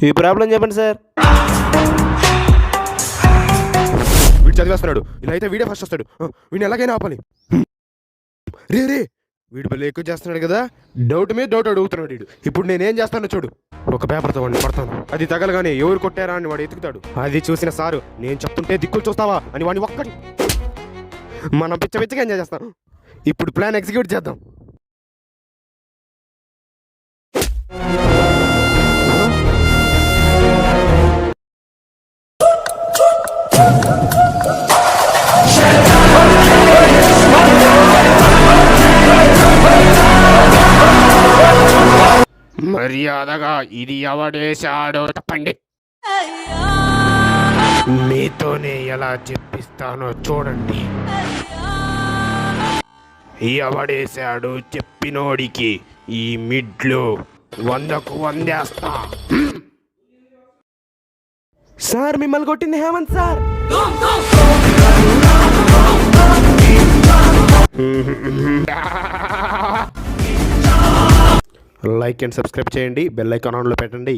ఈ ప్రాబ్లం చెప్పండి సార్. వీడు చదివేస్తున్నాడు. ఇలా అయితే వీడే ఫస్ట్ వస్తాడు. వీడిని ఎలాగైనా ఆపాలి. రే రే వీడు మళ్ళీ ఎక్కువ చేస్తున్నాడు కదా, డౌట్ మీద డౌట్ అడుగుతున్నాడు వీడు. ఇప్పుడు నేనేం చేస్తానో చూడు. ఒక పేపర్తో వాడిని కొడతాను. అది తగలగానే ఎవరు కొట్టారా అని వాడు ఎతుకుతాడు. అది చూసిన సారు నేను చెప్తుంటే దిక్కులు చూస్తావా అని వాడిని ఒక్కటి మనం పిచ్చ పిచ్చగా ఎంజాయ్ చేస్తాం. ఇప్పుడు ప్లాన్ ఎగ్జిక్యూట్ చేద్దాం. మర్యాదగా ఇది ఎవడేశాడో చెప్పండి. మీతోనే ఎలా చెప్పిస్తానో చూడండి. ఎవడేశాడు చెప్పినోడికి ఈ మిడ్లు 100కు 100 వేస్తా. సార్ మిమ్మల్ని కొట్టింది Hemant sir. Like and subscribe చేయండి. బెల్ ఐకాన్ ఆన్లో పెట్టండి.